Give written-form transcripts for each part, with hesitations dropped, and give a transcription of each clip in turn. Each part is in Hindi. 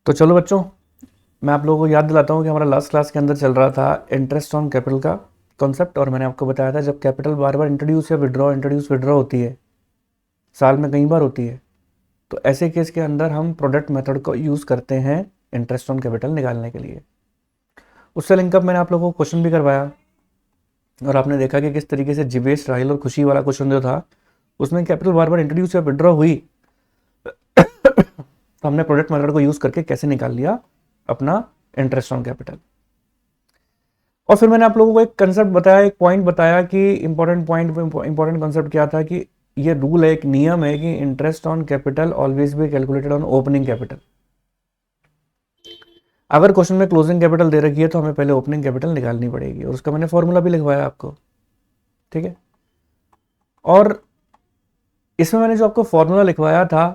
तो चलो बच्चों, मैं आप लोगों को याद दिलाता हूँ कि हमारा लास्ट क्लास के अंदर चल रहा था इंटरेस्ट ऑन कैपिटल का कॉन्सेप्ट। और मैंने आपको बताया था जब कैपिटल बार बार इंट्रोड्यूस या इंट्रोड्यूस विड्रॉ होती है, साल में कई बार होती है, तो ऐसे केस के अंदर हम प्रोडक्ट मेथड को यूज़ करते हैं इंटरेस्ट ऑन कैपिटल निकालने के लिए। उससे लिंकअप मैंने आप लोगों को क्वेश्चन भी करवाया और आपने देखा कि किस तरीके से जिवेश, राहिल और खुशी वाला क्वेश्चन जो था उसमें कैपिटल बार बार इंट्रोड्यूस या विड्रॉ हुई तो हमने प्रोडक्ट मेथड को यूज़ करके कैसे निकाल लिया अपना इंटरेस्ट ऑन कैपिटल। और फिर मैंने आप लोगों को एक कंसेप्ट बताया, एक पॉइंट बताया कि इंपॉर्टेंट कंसेप्ट क्या था कि ये रूल है, एक नियम है कि interest on capital always be calculated on opening capital. अगर क्वेश्चन में क्लोजिंग कैपिटल दे रखी है तो हमें पहले ओपनिंग कैपिटल निकालनी पड़ेगी और उसका मैंने फॉर्मूला भी लिखवाया आपको, ठीक है। और इसमें मैंने जो आपको फॉर्मूला लिखवाया था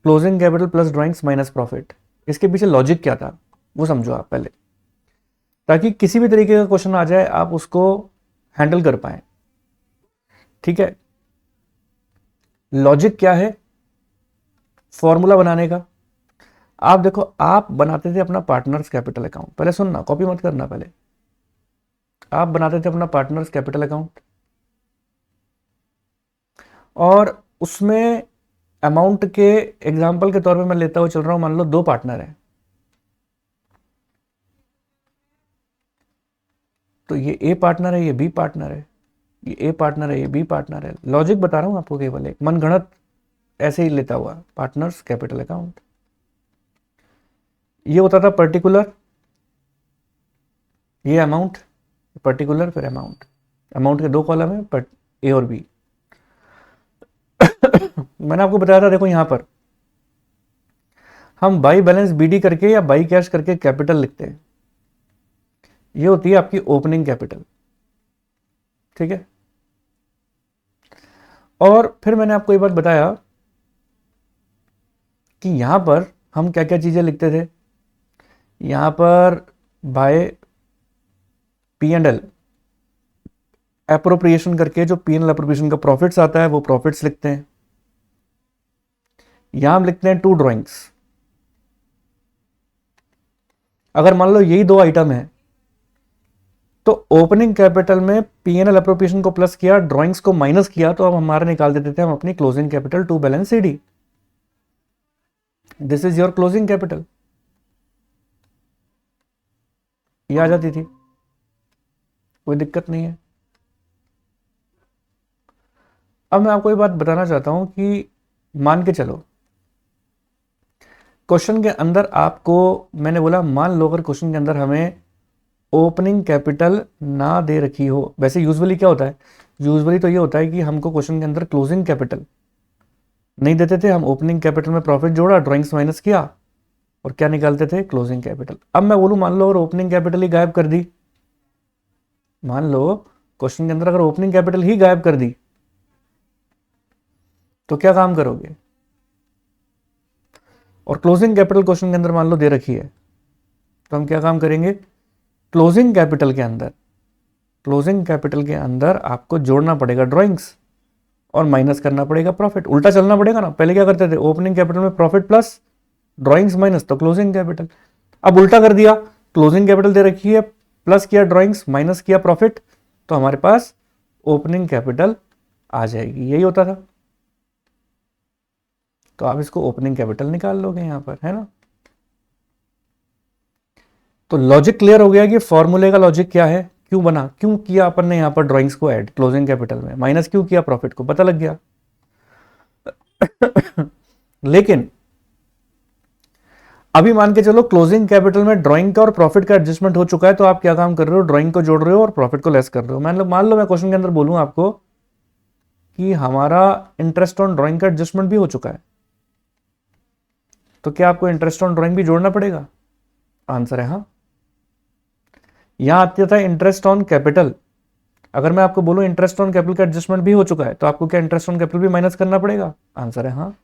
closing capital plus drawings minus profit, इसके पीछे लॉजिक क्या था वो समझो आप पहले, ताकि किसी भी तरीके का क्वेश्चन आ जाए आप उसको हैंडल कर पाए, ठीक है। लॉजिक क्या है फॉर्मूला बनाने का? आप देखो, आप बनाते थे अपना पार्टनर्स कैपिटल अकाउंट, पहले सुनना, कॉपी मत करना, पहले आप बनाते थे अपना पार्टनर्स कैपिटल अकाउंट और उसमें अमाउंट के एग्जांपल के तौर पे मैं लेता हुआ चल रहा हूं, मान लो 2 पार्टनर है, तो ये ए पार्टनर है, ये बी पार्टनर है, ये ए पार्टनर है, ये बी पार्टनर है। लॉजिक बता रहा हूं आपको, केवल एक मनगढ़ंत ऐसे ही लेता हुआ पार्टनर्स कैपिटल अकाउंट। ये होता था पर्टिकुलर, ये अमाउंट, पर्टिकुलर फिर अमाउंट, अमाउंट के 2 कॉलम है, ए और बी। मैंने आपको बताया था, देखो यहां पर हम बाई बैलेंस बीडी करके या बाई कैश करके कैपिटल लिखते हैं, ये होती है आपकी ओपनिंग कैपिटल, ठीक है। और फिर मैंने आपको ये बात बताया कि यहां पर हम क्या क्या चीजें लिखते थे। यहां पर by P and L appropriation करके जो पी एंड एल एप्रोप्रिएशन का प्रॉफिट्स आता है वो प्रॉफिट्स लिखते हैं। यहां हम लिखते हैं 2 ड्राइंग्स। अगर मान लो यही 2 आइटम है तो ओपनिंग कैपिटल में पी एन एल एप्रोप्रिएशन को प्लस किया, ड्राइंग्स को माइनस किया, तो अब हमारे निकाल देते थे हम अपनी closing capital to balance C D. This is your closing capital, ये आ जाती थी, कोई दिक्कत नहीं है। अब मैं आपको ये बात बताना चाहता हूं कि मान के चलो क्वेश्चन के अंदर आपको मैंने बोला, मान लो अगर क्वेश्चन के अंदर हमें ओपनिंग कैपिटल ना दे रखी हो, वैसे यूजुअली क्या होता है, यूजुअली तो ये होता है कि हमको क्वेश्चन के अंदर क्लोजिंग कैपिटल नहीं देते थे, हम ओपनिंग कैपिटल में प्रॉफिट जोड़ा, ड्राइंग्स माइनस किया और क्या निकालते थे, क्लोजिंग कैपिटल। अब मैं बोलूं मान लो और ओपनिंग कैपिटल ही गायब कर दी, मान लो क्वेश्चन के अंदर अगर ओपनिंग कैपिटल ही गायब कर दी तो क्या काम करोगे? और क्लोजिंग कैपिटल क्वेश्चन के अंदर मान लो दे रखी है तो हम क्या काम करेंगे? क्लोजिंग कैपिटल के अंदर, क्लोजिंग कैपिटल के अंदर आपको जोड़ना पड़ेगा ड्राइंग्स और माइनस करना पड़ेगा प्रॉफिट, उल्टा चलना पड़ेगा ना। पहले क्या करते थे, ओपनिंग कैपिटल में प्रॉफिट प्लस ड्राइंग्स माइनस तो क्लोजिंग कैपिटल, अब उल्टा कर दिया, क्लोजिंग कैपिटल दे रखी है, प्लस किया ड्राइंग्स, माइनस किया प्रॉफिट, तो हमारे पास ओपनिंग कैपिटल आ जाएगी, यही होता था। तो आप इसको ओपनिंग कैपिटल निकाल लोगे यहां पर, है ना। तो लॉजिक क्लियर हो गया कि फॉर्मूले का लॉजिक क्या है, क्यों बना, क्यों किया अपन ने यहां पर ड्राइंग्स को ऐड क्लोजिंग कैपिटल में, माइनस क्यों किया प्रॉफिट को, पता लग गया। लेकिन अभी मान के चलो क्लोजिंग कैपिटल में ड्राइंग का और प्रॉफिट का एडजस्टमेंट हो चुका है, तो आप क्या काम कर रहे हो, ड्राइंग को जोड़ रहे हो और प्रॉफिट को लेस कर रहे हो। मान लो मैं क्वेश्चन के अंदर बोलूं आपको कि हमारा इंटरेस्ट ऑन ड्राइंग का एडजस्टमेंट भी हो चुका है, तो क्या आपको इंटरेस्ट ऑन ड्राइंग भी जोड़ना पड़ेगा? आंसर है हाँ। यहां आता था इंटरेस्ट ऑन कैपिटल, अगर मैं आपको बोलूं इंटरेस्ट ऑन कैपिटल का एडजस्टमेंट भी हो चुका है तो आपको क्या इंटरेस्ट ऑन कैपिटल भी माइनस करना पड़ेगा? आंसर है हाँ।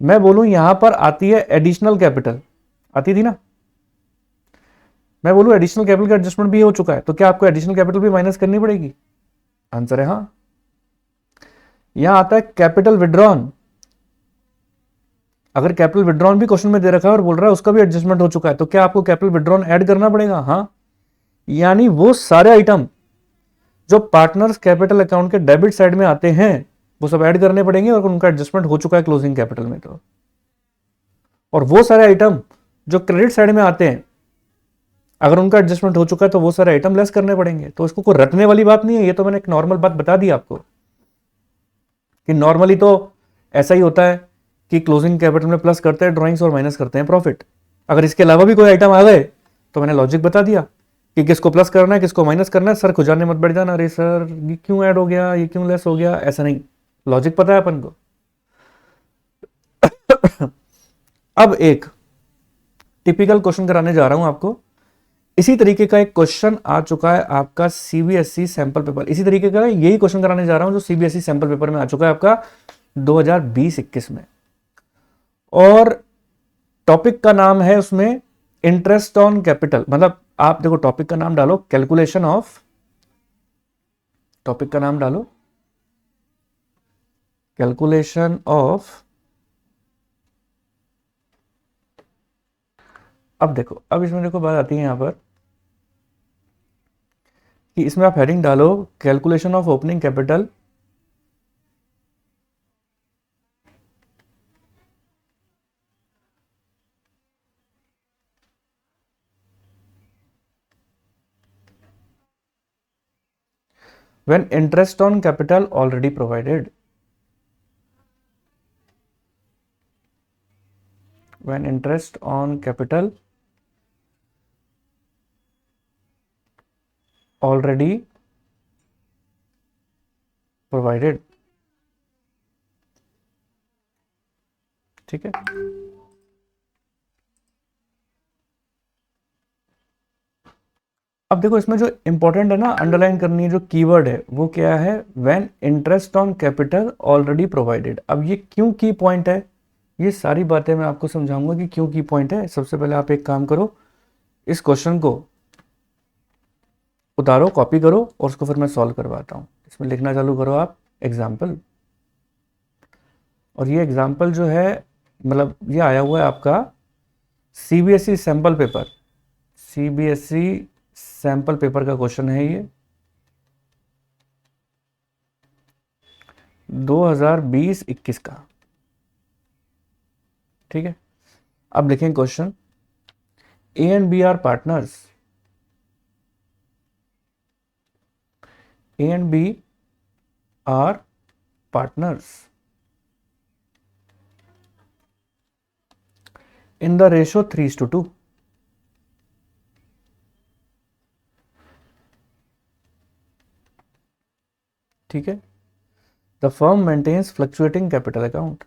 मैं बोलूं यहां पर आती है एडिशनल कैपिटल, आती थी ना, मैं बोलूं एडिशनल कैपिटल का एडजस्टमेंट भी हो चुका है तो क्या आपको एडिशनल कैपिटल भी माइनस करनी पड़ेगी? आंसर है हाँ। यहां आता है कैपिटल विड्रॉन, अगर कैपिटल विड्रॉन भी क्वेश्चन में दे रखा है और बोल रहा है उसका भी एडजस्टमेंट हो चुका है, तो क्या आपको कैपिटल विड्रॉन ऐड करना पड़ेगा? हाँ, यानी वो सारे आइटम जो पार्टनर्स कैपिटल अकाउंट के डेबिट साइड में आते हैं वो सब ऐड करने पड़ेंगे, और उनका एडजस्टमेंट हो चुका है क्लोजिंग कैपिटल में तो। और वो सारे आइटम जो क्रेडिट साइड में आते हैं, अगर उनका एडजस्टमेंट हो चुका है तो वो सारे आइटम लेस करने पड़ेंगे। तो इसको कोई रटने वाली बात नहीं है, ये तो मैंने एक नॉर्मल बात बता दी आपको कि नॉर्मली तो ऐसा ही होता है कि क्लोजिंग कैपिटल में प्लस करते हैं ड्राइंग्स और माइनस करते हैं प्रॉफिट। अगर इसके अलावा भी कोई आइटम आ गए तो मैंने लॉजिक बता दिया कि किसको प्लस करना है किसको माइनस करना है। सर खुजाने मत बैठ जाना, अरे सर ये क्यों ऐड हो गया, ये क्यों लेस हो गया, ऐसा नहीं, लॉजिक पता है अपन को। अब एक टिपिकल क्वेश्चन कराने जा रहा हूं आपको। इसी तरीके का एक क्वेश्चन आ चुका है आपका सीबीएसई सैंपल पेपर, इसी तरीके का यही क्वेश्चन कराने जा रहा हूं जो सीबीएसई सैंपल पेपर में आ चुका है आपका 2020-21 में। और टॉपिक का नाम है उसमें इंटरेस्ट ऑन कैपिटल, मतलब आप देखो टॉपिक का नाम डालो कैलकुलेशन ऑफ, टॉपिक का नाम डालो कैलकुलेशन ऑफ। अब देखो, अब इसमें देखो बात आती है यहां पर कि इसमें आप हेडिंग डालो calculation of opening capital when interest on capital already provided, when interest on capital already provided। ठीक है, अब देखो इसमें जो इंपॉर्टेंट है ना अंडरलाइन करनी है, जो कीवर्ड है वो क्या है, when interest on capital already provided. अब ये क्यों की पॉइंट है, ये सारी बातें मैं आपको समझाऊंगा कि क्यों की पॉइंट है। सबसे पहले आप एक काम करो, इस क्वेश्चन को उतारो, कॉपी करो और उसको फिर मैं सॉल्व करवाता हूँ। इसमें लिखना चालू करो आप एग्जाम्पल, और ये एग्जाम्पल जो है मतलब ये आया हुआ है आपका CBSE sample paper, CBSE sample paper का क्वेश्चन है ये 2020-21 का। ठीक है, अब लिखें question, A and B are partners, A and B are partners in the ratio 3:2। ठीक है, the firm maintains fluctuating capital account।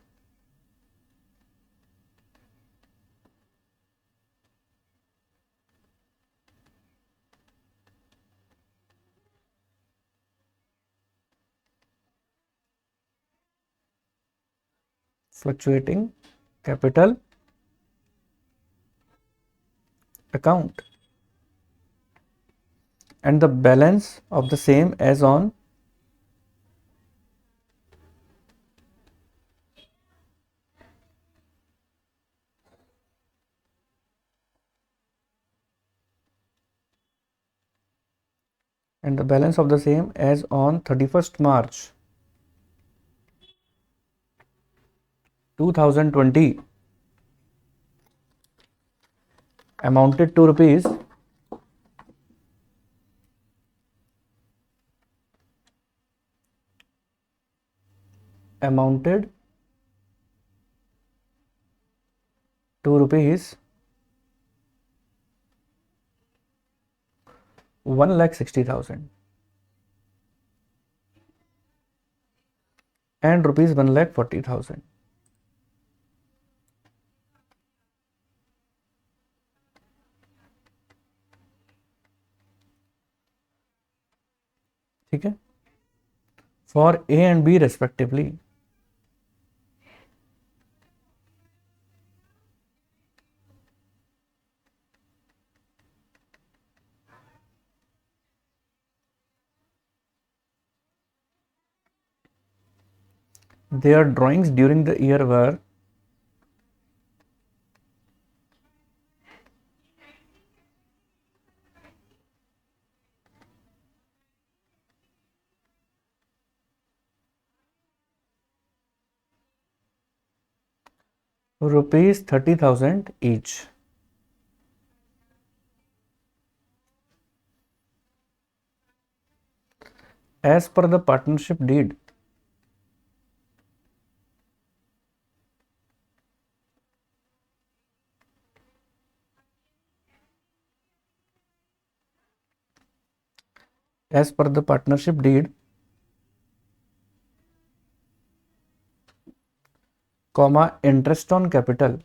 fluctuating capital account and the balance of the same as on and the balance of the same as on 31st March 2020 amounted to rupees amounted to rupees 1,60,000 and rupees 1,40,000। ठीक है, for A and B respectively. Their drawings during the year were ₹30,000 each. As per the partnership deed, as per the partnership deed, comma, interest on capital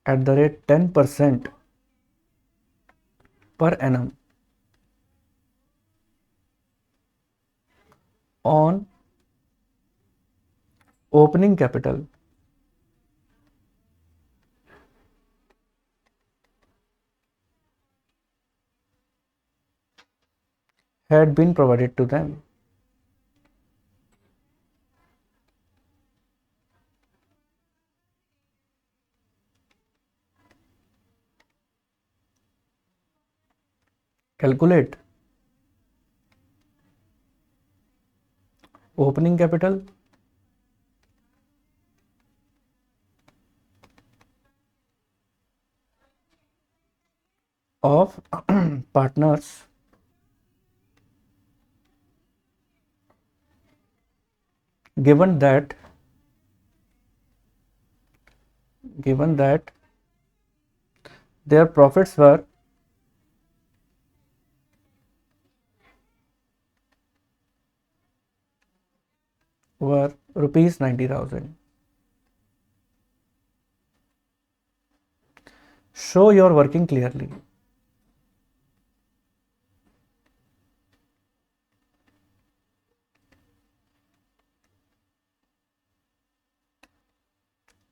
at the rate 10% per annum on opening capital had been provided to them. Calculate opening capital of partners given that their profits were rupees 90,000. Show your working clearly.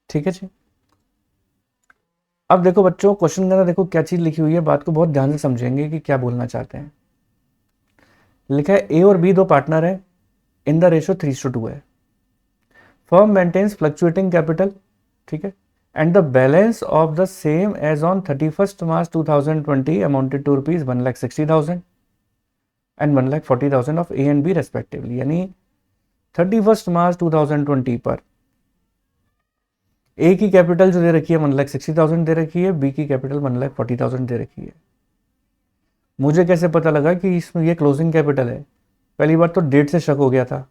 ठीक है जी। अब देखो बच्चों, क्वेश्चन के अंदर देखो क्या चीज लिखी हुई है, बात को बहुत ध्यान से समझेंगे कि क्या बोलना चाहते हैं। लिखा है ए और बी दो पार्टनर है, इन द रेशियो 3:2 है। फर्म मेंटेन्स फ्लक्चुएटिंग कैपिटल, ठीक है, and the balance of the same as on 31st March 2020 amounted to rupees 1,60,000 and 1,40,000 of A and B respectively. यानी 31st March 2020 पर ए की कैपिटल जो दे रखी है 1,60,000 दे रखी है, बी की कैपिटल 1,40,000 दे रखी है। मुझे कैसे पता लगा कि इसमें ये क्लोजिंग कैपिटल है? पहली बात तो डेट से शक हो गया था।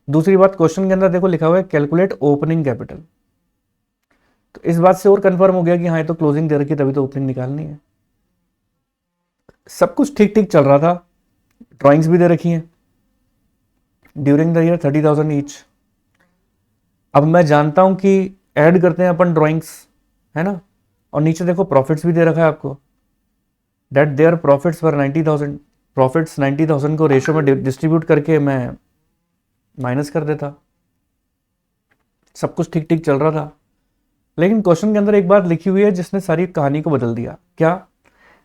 दूसरी बात, क्वेश्चन के अंदर देखो लिखा हुआ है कैलकुलेट ओपनिंग कैपिटल, तो इस बात से और कंफर्म हो गया कि हाँ ये तो क्लोजिंग दे रखी है, तभी तो ओपनिंग निकालनी है। सब कुछ ठीक ठीक चल रहा था, ड्राइंग्स भी दे रखी हैं ड्यूरिंग द ईयर 30,000 ईच। अब मैं जानता हूं कि ऐड करते हैं अपन ड्राइंग्स, है ना, और नीचे देखो प्रॉफिट्स भी दे रखा है आपको, that their profits were 90,000। Profits 90,000 को रेशियो में डिस्ट्रीब्यूट करके मैं माइनस कर देता। सब कुछ ठीक ठीक चल रहा था, लेकिन क्वेश्चन के अंदर एक बात लिखी हुई है जिसने सारी कहानी को बदल दिया। क्या?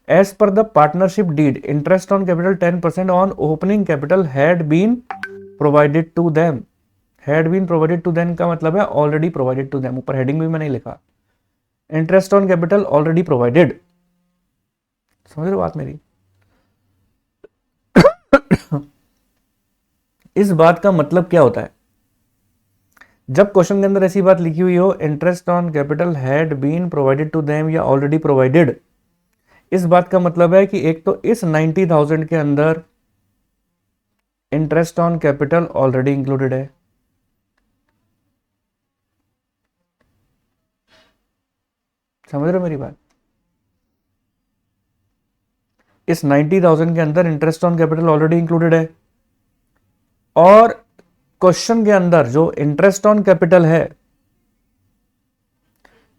As per the partnership deed interest on capital 10% on opening capital had been provided to them. Had been provided to them का मतलब है ऑलरेडी प्रोवाइडेड टू देम। ऊपर हेडिंग भी मैंने नहीं लिखा, interest on capital already provided. समझ रहे हो बात मेरी? इस बात का मतलब क्या होता है? जब क्वेश्चन के अंदर ऐसी बात लिखी हुई हो, interest on capital had been provided to them या ऑलरेडी प्रोवाइडेड, इस बात का मतलब है कि एक तो इस 90,000 के अंदर interest on capital already included है, समझ रहे हो मेरी बात? इस 90,000 के अंदर interest on capital already included है, और क्वेश्चन के अंदर जो इंटरेस्ट ऑन कैपिटल है,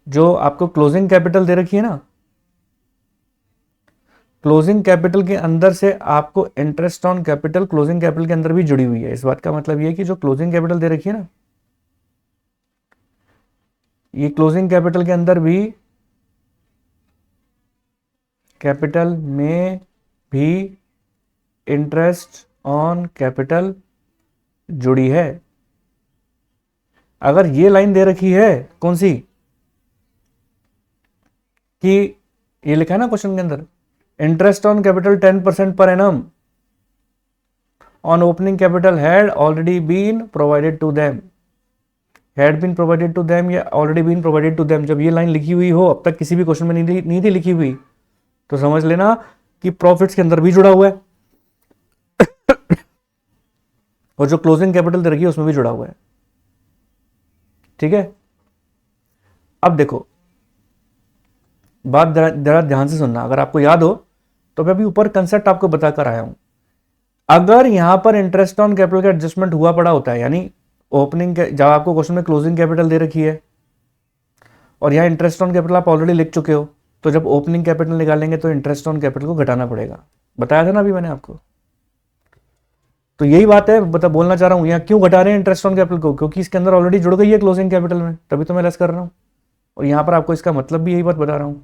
जो आपको क्लोजिंग कैपिटल दे रखी है ना, क्लोजिंग कैपिटल के अंदर से आपको interest on capital closing capital के अंदर भी जुड़ी हुई है। इस बात का मतलब ये कि जो क्लोजिंग कैपिटल दे रखी है ना, ये क्लोजिंग कैपिटल के अंदर भी कैपिटल में भी इंटरेस्ट ऑन कैपिटल जुड़ी है। अगर ये लाइन दे रखी है, कौन सी, कि ये लिखा है ना क्वेश्चन के अंदर इंटरेस्ट ऑन कैपिटल 10% पर एनम on opening capital had already been provided to them, had been provided to them या already been provided to them. जब ये लाइन लिखी हुई हो, अब तक किसी भी क्वेश्चन में नहीं थी लिखी हुई, तो समझ लेना कि प्रॉफिट्स के अंदर भी जुड़ा हुआ है और जो क्लोजिंग कैपिटल दे रखी है उसमें भी जुड़ा हुआ है। ठीक है, अब देखो बात जरा ध्यान से सुनना, अगर आपको याद हो तो मैं अभी ऊपर कंसेप्ट आपको बताकर आया हूं। अगर यहां पर इंटरेस्ट ऑन कैपिटल का एडजस्टमेंट हुआ पड़ा होता है, यानी ओपनिंग जब आपको क्वेश्चन में क्लोजिंग कैपिटल दे रखी है और यहां इंटरेस्ट ऑन कैपिटल आप ऑलरेडी लिख चुके हो, तो जब ओपनिंग कैपिटल निकालेंगे तो इंटरेस्ट ऑन कैपिटल को घटाना पड़ेगा। बताया था ना अभी मैंने आपको। तो यही बात है, बोलना चाह रहा हूं, यहाँ क्यों घटा रहे हैं इंटरेस्ट ऑन कैपिटल को, क्योंकि इसके अंदर ऑलरेडी जुड़ गई है क्लोजिंग कैपिटल में, तभी तो मैं लेस कर रहा हूं। और यहां पर आपको इसका मतलब भी यही बात बता रहा हूं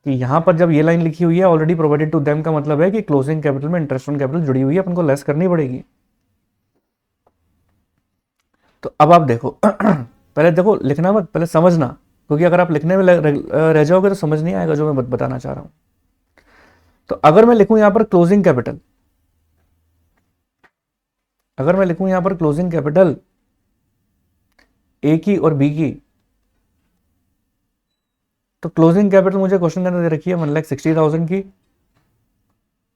कि यहां पर जब ये लाइन लिखी हुई है ऑलरेडी प्रोवाइडेड टू देम, का मतलब है कि क्लोजिंग कैपिटल में इंटरेस्ट ऑन कैपिटल जुड़ी हुई है, अपन को लेस करनी पड़ेगी। तो अब आप देखो पहले देखो, लिखना मत, पहले समझना, क्योंकि अगर आप लिखने में रह जाओगे तो समझ नहीं आएगा जो मैं बताना चाह रहा हूं। तो अगर मैं लिखूं यहां पर क्लोजिंग कैपिटल, अगर मैं लिखूं यहां पर क्लोजिंग कैपिटल ए की और बी की, तो क्लोजिंग कैपिटल मुझे क्वेश्चन के अंदर दे रखी है 1,60,000 की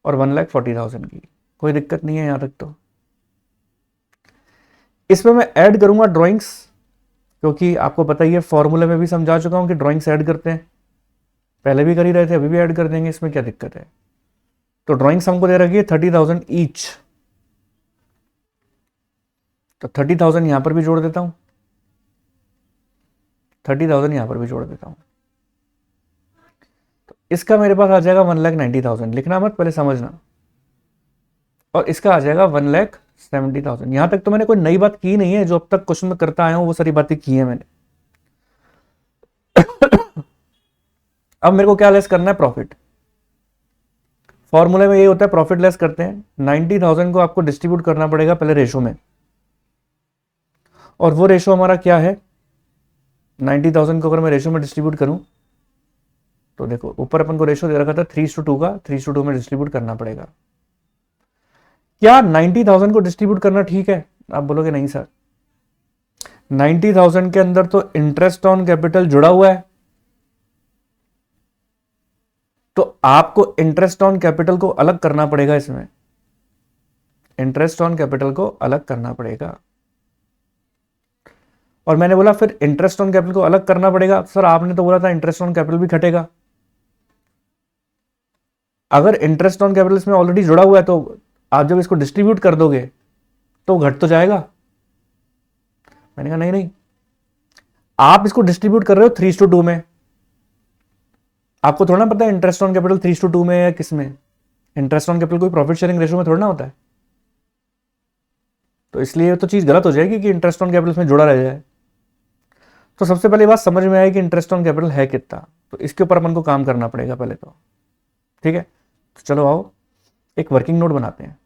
और 1,40,000 की, कोई दिक्कत नहीं है यहां तक। तो इसमें मैं ऐड करूंगा ड्राइंग्स, क्योंकि आपको पता ही है फॉर्मूले में भी समझा चुका हूं कि ड्राइंग्स ऐड करते हैं, पहले भी कर ही रहे थे, अभी भी ऐड कर देंगे, इसमें क्या दिक्कत है। तो ड्राइंग्स हमको दे रखी है 30,000 ईच, तो 30,000 यहां पर भी जोड़ देता हूं, 30,000 यहां पर भी जोड़ देता हूं। तो इसका मेरे पास आ जाएगा 1,90,000, लिखना मत, पहले समझना। और इसका आ जाएगा 1,70,000। यहां तक तो मैंने कोई नई बात की नहीं है, जो अब तक क्वेश्चन में करता आया हूं वो सारी बातें की है मैंने। अब मेरे को क्या लेस करना है, प्रॉफिट। फॉर्मूले में ये होता है, प्रॉफिट लेस करते हैं, 90,000 को आपको डिस्ट्रीब्यूट करना पड़ेगा पहले रेशो में, और वो रेशो हमारा क्या है, 90,000 को अगर मैं रेशो में डिस्ट्रीब्यूट करूं तो देखो ऊपर अपन को रेशो दे रखा था 3:2 का, 3:2 में डिस्ट्रीब्यूट करना पड़ेगा। क्या 90,000 को डिस्ट्रीब्यूट करना ठीक है? आप बोलोगे नहीं सर, 90,000 के अंदर तो इंटरेस्ट ऑन कैपिटल जुड़ा हुआ है, तो आपको इंटरेस्ट ऑन कैपिटल को अलग करना पड़ेगा, इसमें इंटरेस्ट ऑन कैपिटल को अलग करना पड़ेगा। और मैंने बोला फिर इंटरेस्ट ऑन कैपिटल को अलग करना पड़ेगा, सर आपने तो बोला था इंटरेस्ट ऑन कैपिटल भी घटेगा। अगर इंटरेस्ट ऑन कैपिटल इसमें ऑलरेडी जुड़ा हुआ है तो आप जब इसको डिस्ट्रीब्यूट कर दोगे तो घट तो जाएगा। मैंने कहा नहीं नहीं, आप इसको डिस्ट्रीब्यूट कर रहे हो 3:2 में, आपको थोड़ा ना पता है इंटरेस्ट ऑन कैपिटल 3:2 में है किस में। इंटरेस्ट ऑन कैपिटल कोई प्रॉफिट शेयरिंग रेशो में थोड़ा ना होता है, तो इसलिए तो चीज गलत हो जाएगी कि इंटरेस्ट ऑन कैपिटल में जुड़ा रह जाए। तो सबसे पहले बात समझ में आई कि इंटरेस्ट ऑन कैपिटल है कितना, तो इसके ऊपर अपन को काम करना पड़ेगा पहले तो। ठीक है, तो चलो आओ एक वर्किंग नोट बनाते हैं।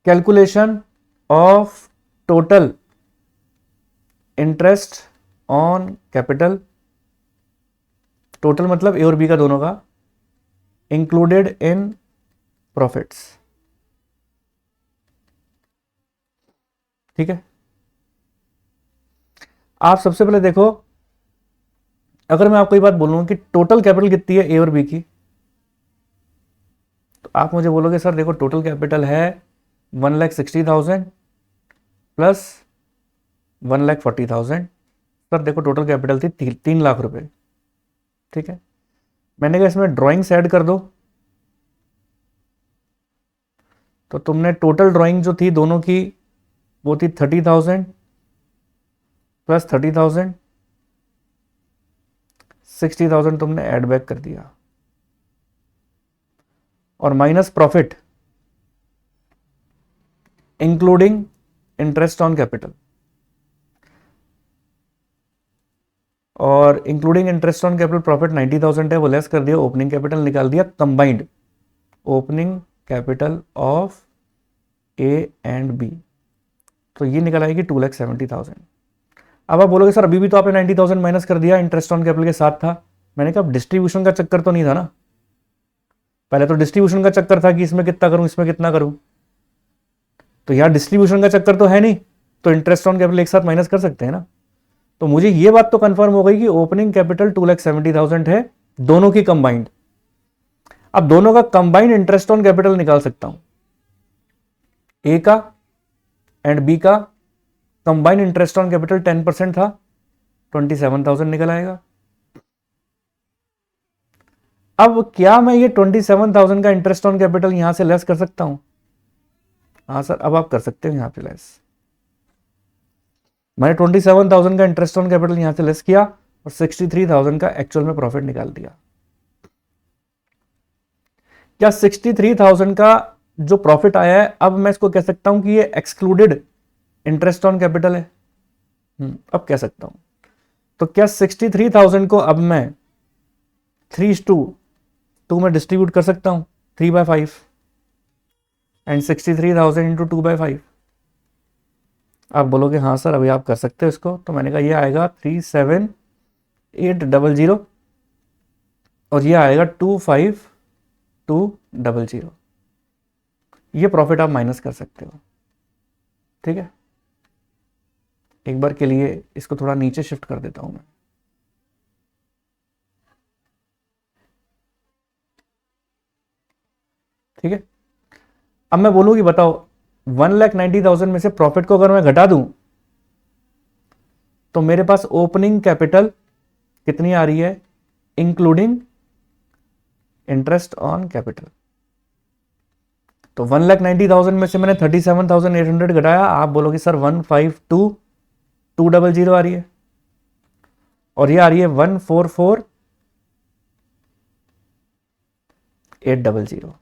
Calculation of total interest on capital, total मतलब ए और बी का दोनों का, इंक्लूडेड इन प्रॉफिट्स। ठीक है, आप सबसे पहले देखो, अगर मैं आपको ये बात बोलूंगा कि टोटल कैपिटल कितनी है ए और बी की, तो आप मुझे बोलोगे सर देखो टोटल कैपिटल है 1,60,000 प्लस 1,40,000। सर देखो टोटल कैपिटल थी 3 लाख रुपए। ठीक है, मैंने कहा इसमें ड्राइंग्स ऐड कर दो, तो तुमने टोटल ड्राइंग जो थी दोनों की वो थी 30,000 प्लस 30,000, 60,000 तुमने ऐड बैक कर दिया, और minus profit including interest on capital, और including interest on capital profit 90,000 है, वो लेस कर दिया, ओपनिंग कैपिटल निकाल दिया, combined opening capital of A and B, तो ये निकल आएगी 2,70,000। अब आप बोलोगे सर अभी भी तो आपने 90,000 माइनस कर दिया, इंटरेस्ट ऑन कैपिटल के साथ था। मैंने कहा डिस्ट्रीब्यूशन का चक्कर तो नहीं था ना, पहले तो डिस्ट्रीब्यूशन का चक्कर था कि इसमें कितना करूं इसमें कितना करूं, तो यहां डिस्ट्रीब्यूशन का चक्कर तो है नहीं, तो इंटरेस्ट ऑन कैपिटल एक साथ माइनस कर सकते हैं ना। तो मुझे ये बात तो कंफर्म हो गई कि ओपनिंग कैपिटल 2,70,000 है, दोनों की कंबाइंड। अब दोनों का कंबाइंड इंटरेस्ट ऑन कैपिटल निकाल सकता हूं, ए का एंड बी का कंबाइंड इंटरेस्ट ऑन कैपिटल 10% था, 27,000 निकल आएगा। अब क्या मैं ये 27,000 का इंटरेस्ट ऑन कैपिटल यहां से लेस कर सकता हूं? हाँ सर, अब आप कर सकते हो यहां पे लेस। मैंने 27,000 का इंटरेस्ट ऑन कैपिटल यहां से लेस किया और 63,000 का एक्चुअल में प्रॉफिट निकाल दिया। क्या 63,000 का जो प्रॉफिट आया है, अब मैं इसको कह सकता हूं कि ये एक्सक्लूडेड इंटरेस्ट ऑन कैपिटल है? अब कह सकता हूं। तो क्या 63,000 को अब मैं 3:2 में डिस्ट्रीब्यूट कर सकता हूं, 3/5 एंड 63,000 इंटू 2/5? आप बोलोगे हाँ सर अभी आप कर सकते हो इसको, तो मैंने कहा ये आएगा 37800 और ये आएगा 25200। ये प्रॉफिट आप माइनस कर सकते हो, ठीक है। एक बार के लिए इसको थोड़ा नीचे शिफ्ट कर देता हूं मैं, ठीक है। अब मैं बोलूं कि बताओ 1,90,000 में से प्रॉफिट को अगर मैं घटा दूं तो मेरे पास ओपनिंग कैपिटल कितनी आ रही है, इंक्लूडिंग इंटरेस्ट ऑन कैपिटल। तो 1,90,000 में से मैंने 37,800 घटाया, आप बोलोगे सर 152,200 आ रही है और ये आ रही है 144,800।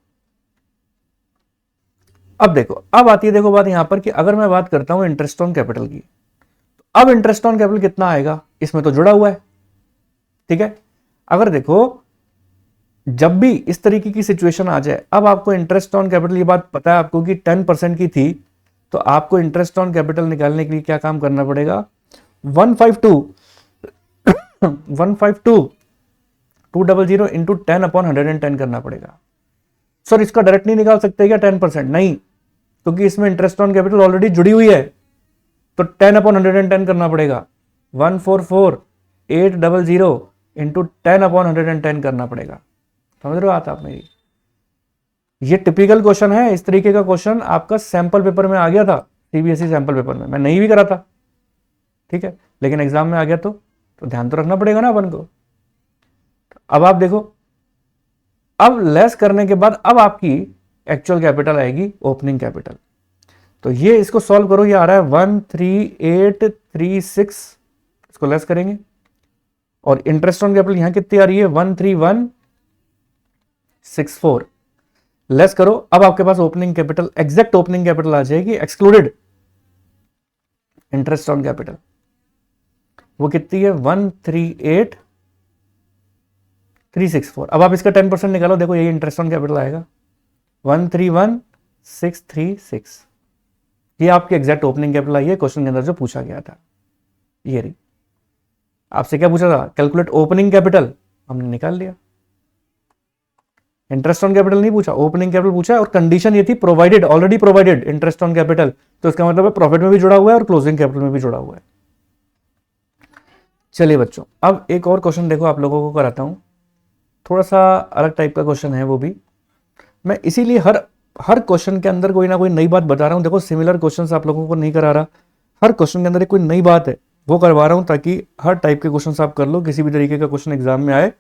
अब देखो, अब आती है देखो बात यहां पर कि अगर मैं बात करता हूं इंटरेस्ट ऑन कैपिटल की, तो अब इंटरेस्ट ऑन कैपिटल कितना आएगा, इसमें तो जुड़ा हुआ है, ठीक है। अगर देखो जब भी इस तरीके की सिचुएशन आ जाए, अब आपको इंटरेस्ट ऑन कैपिटल, ये बात पता है आपको कि 10% की थी, तो आपको इंटरेस्ट ऑन कैपिटल निकालने के लिए क्या काम करना पड़ेगा, 152,200 इंटू 10/110 करना पड़ेगा। सर इसका डायरेक्ट नहीं निकाल सकते क्या 10%? नहीं, क्योंकि इसमें इंटरेस्ट ऑन कैपिटल ऑलरेडी जुड़ी हुई है, तो 10/110 करना पड़ेगा। 144,800 इंटू 10/110 करना पड़ेगा। समझ रहे हो बात आप मेरी? ये टिपिकल क्वेश्चन है, इस तरीके का क्वेश्चन आपका सैंपल पेपर में आ गया था, सीबीएसई सैंपल पेपर में, मैं नहीं भी करा था, ठीक है, लेकिन एग्जाम में आ गया तो ध्यान तो रखना पड़ेगा ना अपन को। अब आप देखो, अब लेस करने के बाद अब आपकी एक्चुअल कैपिटल आएगी ओपनिंग कैपिटल। तो ये इसको सॉल्व करो, ये आ रहा है 13836, इसको लेस करेंगे और इंटरेस्ट ऑन कैपिटल यहां कितनी आ रही है 13164, लेस करो। अब आपके पास opening capital, exact opening capital आ जाएगी एक्सक्लूडेड इंटरेस्ट ऑन कैपिटल, वो कितनी है 138,364। अब आप इसका 10% निकालो, देखो यही इंटरेस्ट ऑन कैपिटल आएगा 131,636। ये आपकी एग्जैक्ट ओपनिंग कैपिटल आई है क्वेश्चन के अंदर जो पूछा गया था। ये रही, आपसे क्या पूछा था, कैलकुलेट ओपनिंग कैपिटल, हमने निकाल लिया। इंटरेस्ट ऑन कैपिटल नहीं पूछा, ओपनिंग कैपिटल पूछा है, और कंडीशन ये थी provided, already provided interest on capital, तो इसका मतलब है प्रॉफिट में भी जुड़ा हुआ है और क्लोजिंग कैपिटल में भी जुड़ा हुआ है। चलिए बच्चों, अब एक और क्वेश्चन देखो आप लोगों को कराता हूं, थोड़ा सा अलग टाइप का क्वेश्चन है वो भी, मैं इसीलिए हर क्वेश्चन के अंदर कोई ना कोई नई बात बता रहा हूं। देखो सिमिलर क्वेश्चंस आप लोगों को नहीं करा रहा, हर क्वेश्चन के अंदर एक कोई नई बात है वो करवा रहा हूं, ताकि हर टाइप के क्वेश्चंस आप कर लो, किसी भी तरीके का क्वेश्चन एग्जाम में आए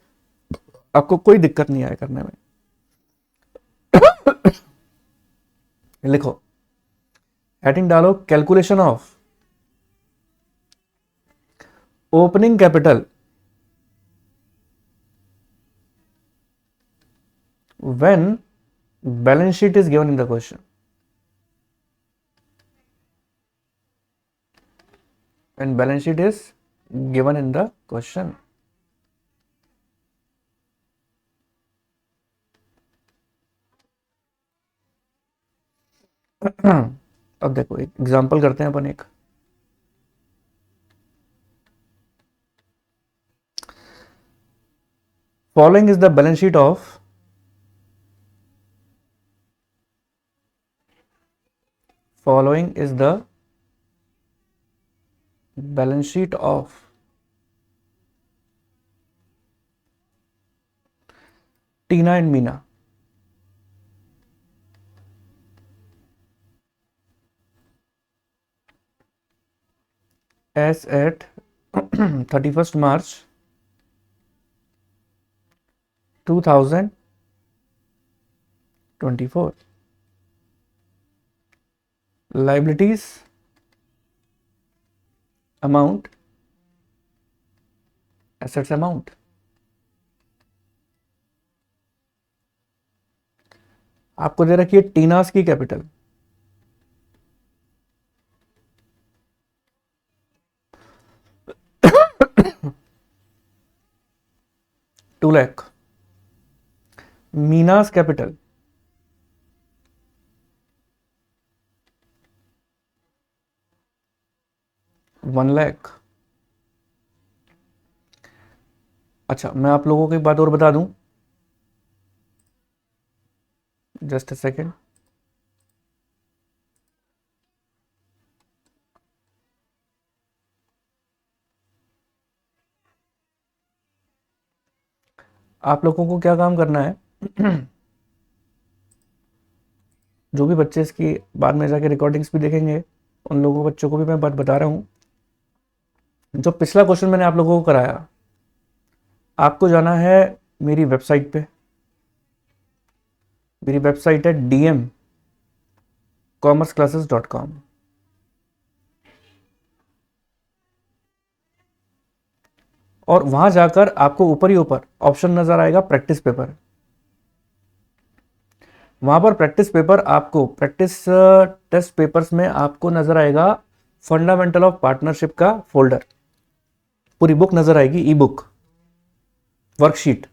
आपको कोई दिक्कत नहीं आए करने में। लिखो, हेडिंग डालो, calculation of opening capital when balance sheet is given in the question. When balance sheet is given in the question. अब देखो एक एग्जांपल करते हैं अपन एक, Following is the balance sheet of Tina and Meena. As at 31st March 2024. Liabilities amount, assets amount. आपको दे रखी है टीनास की कैपिटल, ₹2 लाख. मीनास कैपिटल ₹1 लाख. अच्छा, मैं आप लोगों को एक बात और बता दूं, जस्ट अ सेकेंड. आप लोगों को क्या काम करना है, जो भी बच्चे इसकी बाद में जाके रिकॉर्डिंग्स भी देखेंगे, उन लोगों बच्चों को भी मैं बात बता रहा हूं. जो पिछला क्वेश्चन मैंने आप लोगों को कराया, आपको जाना है मेरी वेबसाइट पे. मेरी वेबसाइट है dmcommerceclasses.com. और वहां जाकर आपको ऊपर ही ऊपर ऑप्शन नजर आएगा प्रैक्टिस पेपर. वहां पर प्रैक्टिस पेपर, आपको प्रैक्टिस टेस्ट पेपर्स में आपको नजर आएगा फंडामेंटल ऑफ पार्टनरशिप का फोल्डर. पूरी बुक नजर आएगी, ई बुक वर्कशीट.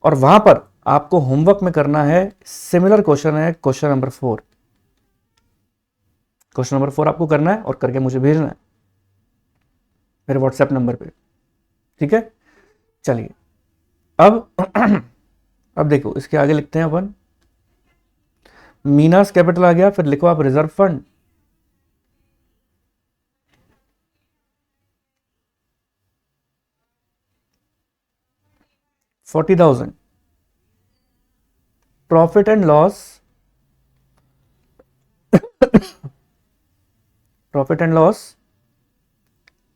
और वहां पर आपको होमवर्क में करना है, सिमिलर क्वेश्चन है, क्वेश्चन नंबर 4. क्वेश्चन नंबर 4 आपको करना है और करके मुझे भेजना है मेरे व्हाट्सएप नंबर पे. ठीक है, चलिए अब अब देखो, इसके आगे लिखते हैं अपन. मीनास कैपिटल आ गया, फिर लिखो आप reserve fund. $40,000. Profit and loss, profit and loss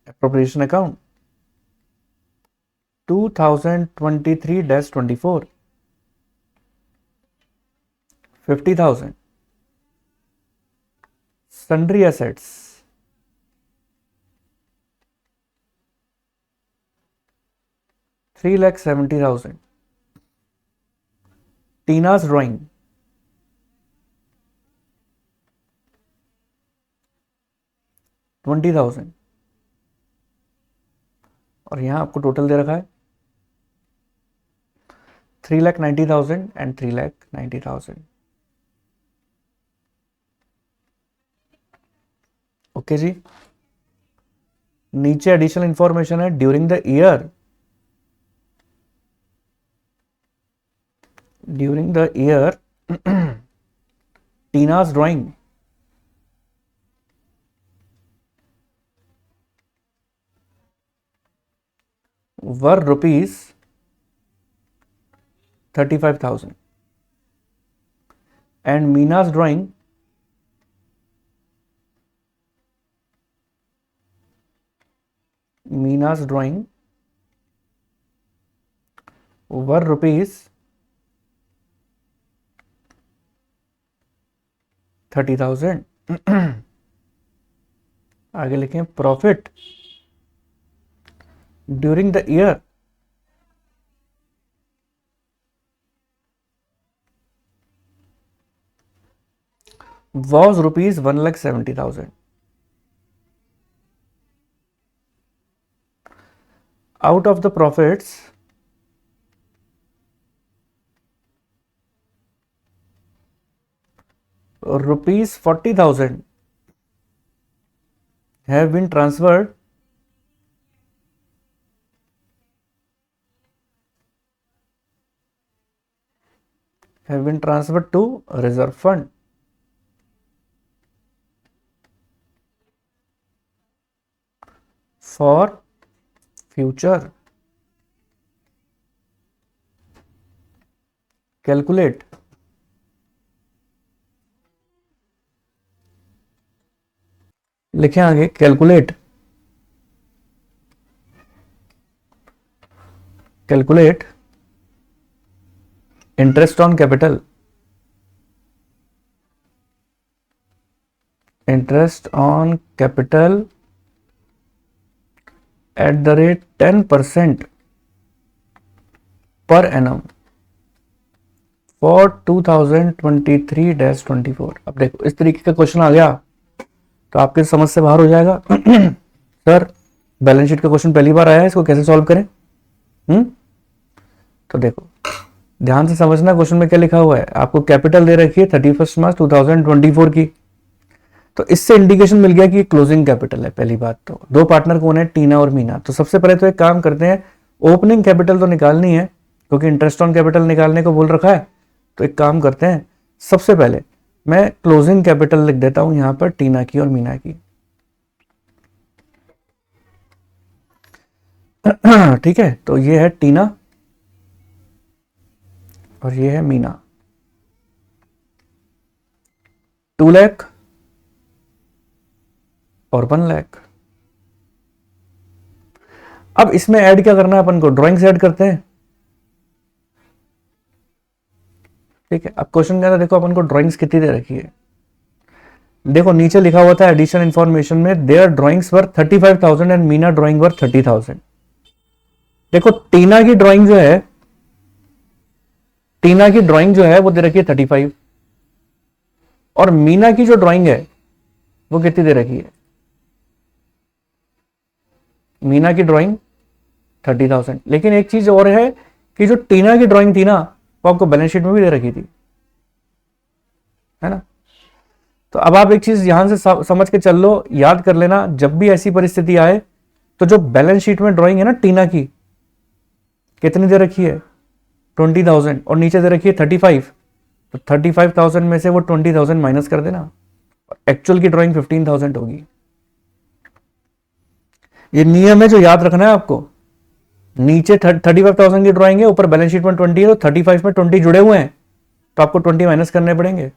appropriation account 2023-24. 50,000. Sundry assets 3,70,000. Tina's drawing 20,000. और यहां आपको टोटल दे रखा है 3,90,000 एंड 3,90,000. ओके जी. नीचे एडिशनल इंफॉर्मेशन है, during the year, Tina's drawing were ₹35,000 and Meena's drawing were ₹30,000. आगे लिखें profit during the year was ₹1,70,000. Out of the profits, ₹40,000 have been transferred have been transferred to reserve fund. For future. Calculate. लिखें आगे calculate. Calculate interest on capital. Interest on capital at the rate 10% per annum for 2023-24। अब देखो इस तरीके का क्वेश्चन आ गया तो आपके समझ से बाहर हो जाएगा। सर बैलेंस शीट का क्वेश्चन पहली बार आया है, इसको कैसे सॉल्व करें? तो देखो ध्यान से समझना क्वेश्चन में क्या लिखा हुआ है। आपको कैपिटल दे रखी है 31 मार्च 2024 की, तो इससे इंडिकेशन मिल गया कि क्लोजिंग कैपिटल है। पहली बात तो दो पार्टनर कौन है, टीना और मीना। तो सबसे पहले तो एक काम करते हैं, ओपनिंग कैपिटल तो निकालनी है क्योंकि इंटरेस्ट ऑन कैपिटल निकालने को बोल रखा है। तो एक काम करते हैं, सबसे पहले मैं क्लोजिंग कैपिटल लिख देता हूं यहां पर टीना की और मीना की। ठीक है, तो ये है टीना और ये है मीना। 2 लाख और 1 लाख। अब इसमें ऐड क्या करना है अपन को, ड्राइंग से ऐड करते हैं। ठीक है, अब क्वेश्चन के अंदर देखो अपन को ड्राइंग्स कितनी दे रखी है। देखो नीचे लिखा हुआ था एडिशन इंफॉर्मेशन में, their drawings were 35,000 and Meena drawing were 30,000। देखो टीना की ड्राइंग जो है, टीना की ड्राइंग जो है वो दे रखी है 35 और मीना की जो ड्राइंग है वो कितनी दे रखी है, मीना की ड्राइंग 30,000। लेकिन एक चीज और है कि जो टीना की ड्राइंग थी ना वो आपको बैलेंस शीट में भी दे रखी थी, है ना। तो अब आप एक चीज यहां से समझ के चल लो, याद कर लेना, जब भी ऐसी परिस्थिति आए तो जो बैलेंस शीट में ड्राइंग है ना टीना की, कितनी दे रखी है 20,000 और नीचे दे रखी है 35, तो 35,000 में से वो 20,000 माइनस कर देना, एक्चुअल की ड्राइंग 15,000 होगी। ये नियम है जो याद रखना है आपको। नीचे 35,000 की ड्राइंग है, ऊपर बैलेंस शीट में 20 है, तो 35 में 20 जुड़े हुए हैं तो आपको 20 माइनस करने पड़ेंगे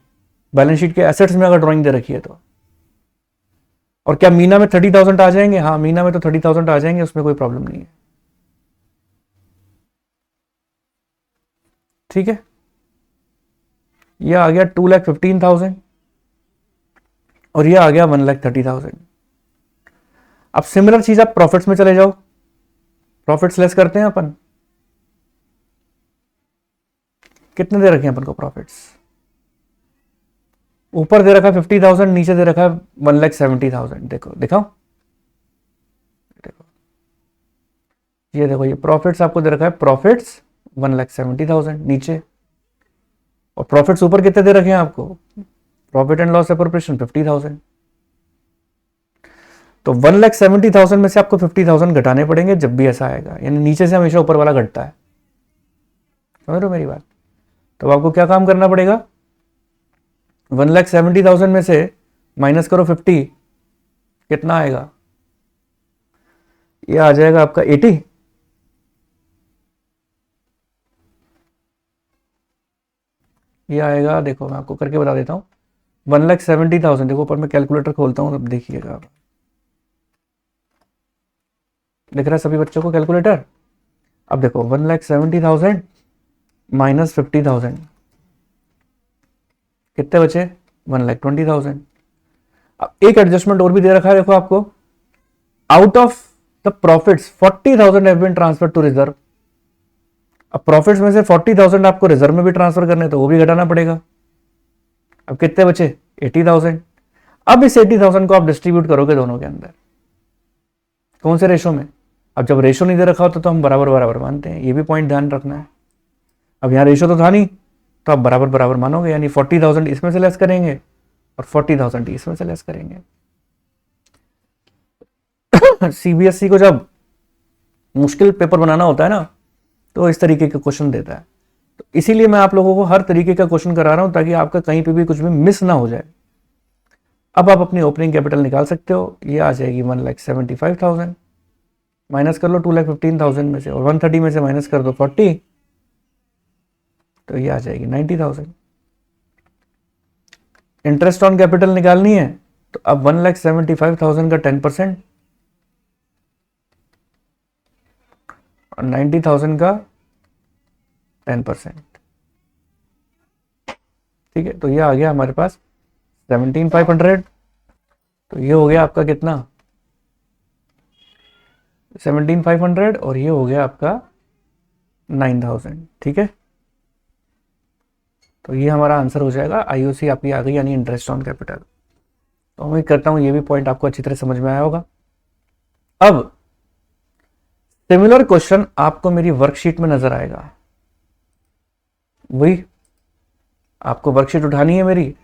बैलेंस शीट के एसेट्स में अगर ड्राइंग दे रखी है तो। और क्या मीना में 30,000 आ जाएंगे? हाँ मीना में तो 30,000 आ जाएंगे, उसमें कोई प्रॉब्लम नहीं है। ठीक है, ये आ गया 2,15,000 और ये आ गया 1,30,000। अब सिमिलर चीज आप प्रॉफिट्स में चले जाओ, प्रॉफिट्स लेस करते हैं अपन। कितने दे रखे हैं अपन को प्रॉफिट्स? ऊपर दे रखा है 50,000, नीचे दे रखा है 1,70,000। देखो दिखाओ, देखो ये देखो, ये प्रॉफिट्स आपको दे रखा है, प्रॉफिट्स 1,70,000 नीचे, और प्रॉफिट्स ऊपर कितने दे रखे हैं आपको, प्रॉफिट एंड लॉस एप्रोप्रिएशन 50,000। तो 1,70,000 में से आपको 50,000 घटाने पड़ेंगे जब भी ऐसा आएगा, यानी नीचे से हमेशा ऊपर वाला घटता है। समझ रहे हो मेरी बात? तो आपको क्या काम करना पड़ेगा, 1,70,000 में से माइनस करो 50, कितना आएगा, ये आ जाएगा आपका 80। ये आएगा, देखो मैं आपको करके बता देता हूं, 1,70,000, देखो ऊपर मैं कैलकुलेटर खोलता हूं तब देखिएगा आप। दिख रहा है सभी बच्चों को कैलकुलेटर? अब देखो 1,70,000 माइनस 50,000 कितने बचे, 1,20,000। अब एक एडजस्टमेंट और भी दे रखा है, देखो आपको, out of the profits 40,000 have been transfer to reserve. अब प्रॉफिट्स में से 40,000 आपको रिजर्व में भी ट्रांसफर करने, तो वो भी घटाना पड़ेगा। अब कितने बचे, 80,000। अब इस 80,000 को आप डिस्ट्रीब्यूट करोगे दोनों के अंदर, कौन से रेशो में? अब जब रेशो नहीं दे रखा होता तो हम बराबर बराबर मानते हैं, ये भी पॉइंट ध्यान रखना है। अब यहां रेशो तो था नहीं तो आप बराबर बराबर मानोगे, यानी 40,000 इसमें से लेस करेंगे और 40,000 इसमें से लेस करेंगे। सीबीएसई को जब मुश्किल पेपर बनाना होता है ना तो इस तरीके के क्वेश्चन देता है। तो इसीलिए मैं आप लोगों को हर तरीके का क्वेश्चन करा रहा हूं ताकि आपका कहीं पे भी कुछ भी मिस ना हो जाए। अब आप अपनी ओपनिंग कैपिटल निकाल सकते हो, ये आ जाएगी 1,75,000, माइनस कर लो 2,15,000 में से, और 130 में से माइनस कर दो 40, तो ये आ जाएगी 90,000। इंटरेस्ट ऑन कैपिटल निकालनी है तो अब 1,75,000 का 10% और 90,000 का 10%, ठीक है। तो ये आ गया हमारे पास 17,500। तो ये हो गया आपका कितना, 17,500, और ये हो गया आपका 9,000, ठीक है। तो ये हमारा आंसर हो जाएगा, आईओसी आपकी आ गई, यानी इंटरेस्ट ऑन कैपिटल। तो उम्मीद करता हूं ये भी पॉइंट आपको अच्छी तरह समझ में आया होगा। अब सिमिलर क्वेश्चन आपको मेरी वर्कशीट में नजर आएगा, वही आपको वर्कशीट उठानी है मेरी,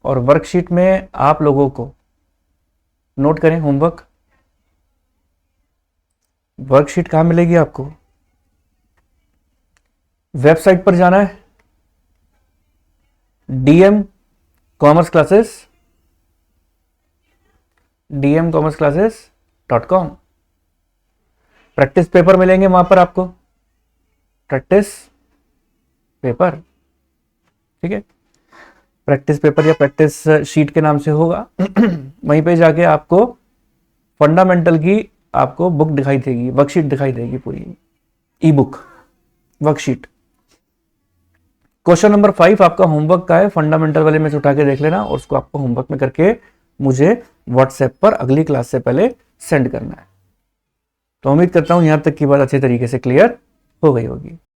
और वर्कशीट में आप लोगों को नोट करें होमवर्क। वर्कशीट कहां मिलेगी आपको, वेबसाइट पर जाना है, DM commerce classes.com। Practice paper मिलेंगे वहां पर आपको, प्रैक्टिस पेपर, ठीक है। प्रैक्टिस पेपर या प्रैक्टिस शीट के नाम से होगा। वहीं पे जाके आपको फंडामेंटल की आपको बुक दिखाई देगी, वर्कशीट दिखाई देगी, पूरी ई बुक वर्कशीट। क्वेश्चन नंबर 5 आपका होमवर्क का है, फंडामेंटल वाले में से उठा के देख लेना, और उसको आपको होमवर्क में करके मुझे व्हाट्सएप पर अगली क्लास से पहले सेंड करना है। तो उम्मीद करता हूं यहां तक की बात अच्छे तरीके से क्लियर हो गई होगी।